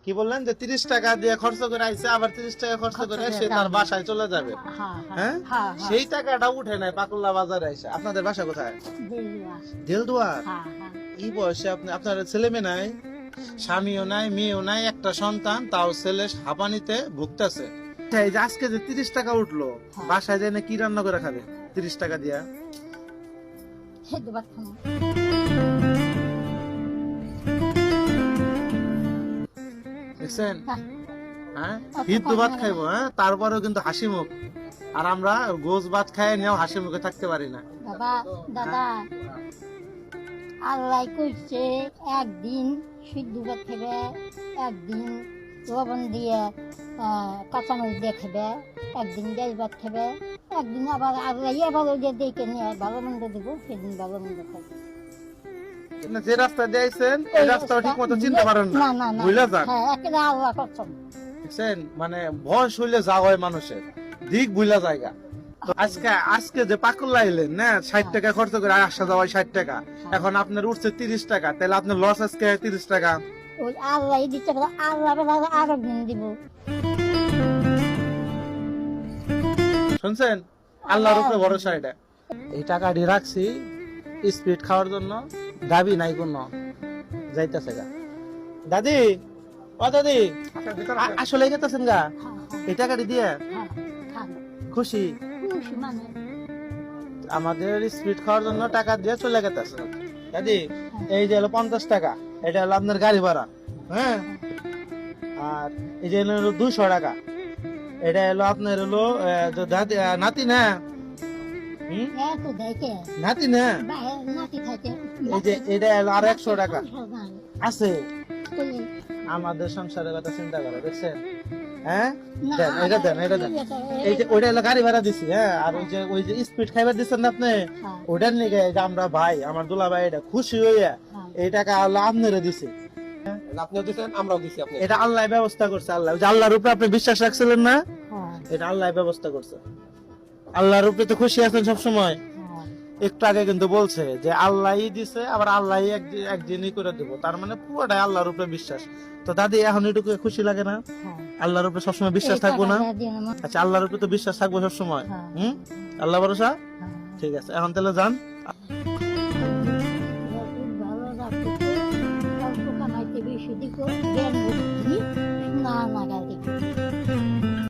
কি বললেন যে 30 টাকা দিয়ে খরচ করে আইছে, আবার 30 টাকা খরচ করে সে তার বাসায় চলে যাবে। হ্যাঁ, সেই টাকাটা উঠে নাই পাকুল্লা বাজারে এসে। আপনাদের বাসা কোথায়? দেলদুয়ার। এই বয়সে আপনার ছেলে মেয়ে নাই, স্বামীও নাই, মেয়েও নাই, একটা সন্তান, তাও ছেলে হাঁপানিতে ভুগতেছে। এই যে আজকে যে 30 টাকা উঠলো, বাসায় যেয়ে কি রান্না করে খাবে 30 টাকা দিয়া? দেখছেন? হ্যাঁ, হিন্দু ভাত খাইবো, হ্যাঁ, তারপরেও কিন্তু হাসি মুখ। আর আমরা গোস ভাত খাই নিয়েও হাসি মুখে থাকতে পারি না। দাদা আল্লাহ কইছে একদিন সিদ্ধ ভাত খাবে, একদিন লবণ দিয়ে কাঁচামরিচ দিয়ে খাবে, একদিন ডাল ভাত খাবে, একদিন আবার আল্লাহ আবার ওই যে দেখে নিয়ে ভালো মন্দ দিব, সেদিন ভালো মন্দ খাবে। যে রাস্তা দিয়েছেন এই রাস্তা ঠিক মতো চিনতে পারেন না, বুঝলে যান। হ্যাঁ, একেবারে আল্লাহ কসম। দেখছেন, মানে বয়স হইলে যা হয় মানুষের, দিক বুঝলা জায়গা। আজকে যে পাকুল্লা এলেন না, 60 টাকা খরচ করে আসা যাওয়ায় 60 টাকা, এখন আপনার উঠছে 30 টাকা, তাহলে আপনার লস আজকে 30 টাকা। ওই আল্লাহ দিচ্ছে, আল্লাহ আরো দিন দিব। শুনছেন, আল্লাহর উপরে ভরসা। এটা এই টাকাটি রাখছি স্পিড খাওয়ার জন্য, দাবি নাই কোন যাইতেছে গা। দাদি, ও দাদি, আসলে গেতেছেন গা এই টাকাটি দিয়ে? খুশি? আমাদের স্পিড খাওয়ার জন্য টাকা দিয়ে চলে গেতেছে দাদি। এই যে হলো 50 টাকা, এটা হলো আপনার গাড়ি ভাড়া, হ্যাঁ। আর এই যে হলো 200 টাকা, এটা হলো আপনার হলো নাতি না, নাতি না, এই যে এটা হলো আর 100 টাকা আছে। আমাদের সংসারের কথা চিন্তা করে, দেখছেন? হ্যাঁ, দেন এটা, দেন এটা, দেন। এই যে ওইটা হলো গাড়ি ভাড়া দিছি, হ্যাঁ। আর ওই যে স্পিড খাইবার দিচ্ছেন না আপনি, ওটার নিয়ে আমরা ভাই, আমার দুলা ভাই, এটা খুশি হইয়া এই টাকা আল্লাহ আপনারা দিছে। আপনিও দিচ্ছেন, আমরাও দিচ্ছি। এটা আল্লাহ ব্যবস্থা করছে। আল্লাহ, আল্লাহর উপরে আপনি বিশ্বাস রাখছিলেন না, এটা আল্লাহ ব্যবস্থা করছে। আল্লাহর উপরে তো খুশি আছেন সবসময়। একটু আগে কিন্তু বলছে যে আল্লাহই দিছে, আবার আল্লাহই একদিনই করে দিব, তার মানে পুরোটাই আল্লাহর উপরে বিশ্বাস। তো দাদি এখন এটুকু খুশি লাগে না? আল্লাহর উপরে সবসময় বিশ্বাস থাকবো না? আচ্ছা, আল্লাহর উপরে তো বিশ্বাস থাকবো সবসময়। আল্লাহ ভরসা। ঠিক আছে, এখন তাহলে যান।